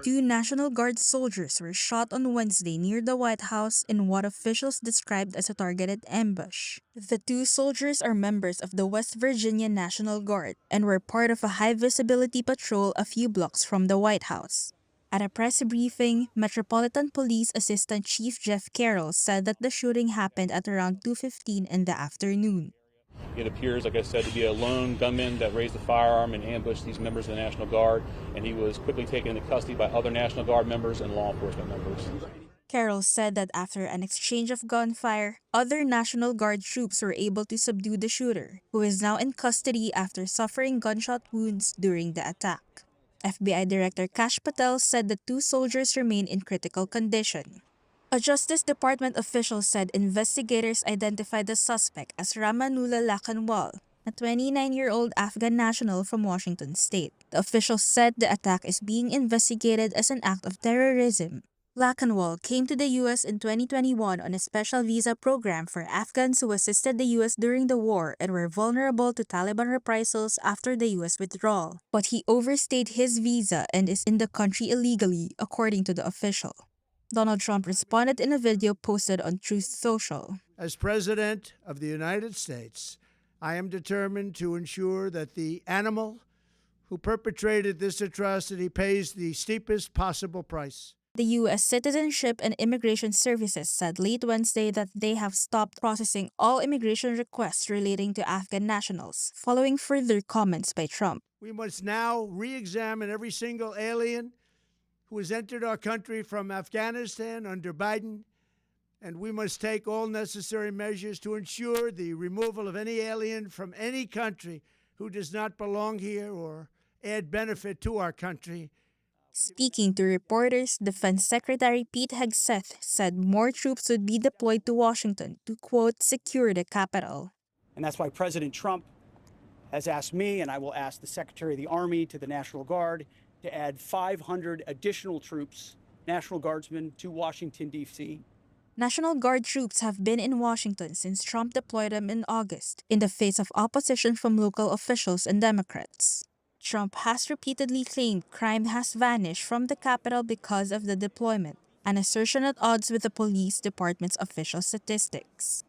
Two National Guard soldiers were shot on Wednesday near the White House in what officials described as a targeted ambush. The two soldiers are members of the West Virginia National Guard and were part of a high-visibility patrol a few blocks from the White House. At a press briefing, Metropolitan Police Assistant Chief Jeff Carroll said that the shooting happened at around 2:15 in the afternoon. It appears, like I said, to be a lone gunman that raised a firearm and ambushed these members of the National Guard, and he was quickly taken into custody by other National Guard members and law enforcement members. Carroll said that after an exchange of gunfire, other National Guard troops were able to subdue the shooter, who is now in custody after suffering gunshot wounds during the attack. FBI Director Kash Patel said the two soldiers remain in critical condition. A Justice Department official said investigators identified the suspect as Ramanullah Lakhanwal, a 29-year-old Afghan national from Washington state. The official said the attack is being investigated as an act of terrorism. Lakhanwal came to the U.S. in 2021 on a special visa program for Afghans who assisted the U.S. during the war and were vulnerable to Taliban reprisals after the U.S. withdrawal. But he overstayed his visa and is in the country illegally, according to the official. Donald Trump responded in a video posted on Truth Social. As President of the United States, I am determined to ensure that the animal who perpetrated this atrocity pays the steepest possible price. The U.S. Citizenship and Immigration Services said late Wednesday that they have stopped processing all immigration requests relating to Afghan nationals, following further comments by Trump. We must now re-examine every single alien who has entered our country from Afghanistan under Biden, and we must take all necessary measures to ensure the removal of any alien from any country who does not belong here or add benefit to our country. Speaking to reporters, Defense Secretary Pete Hegseth said more troops would be deployed to Washington to, quote, secure the capital. And that's why President Trump has asked me, and I will ask the Secretary of the Army, to the National Guard, to add 500 additional troops, National Guardsmen, to Washington, D.C. National Guard troops have been in Washington since Trump deployed them in August, in the face of opposition from local officials and Democrats. Trump has repeatedly claimed crime has vanished from the Capitol because of the deployment, an assertion at odds with the police department's official statistics.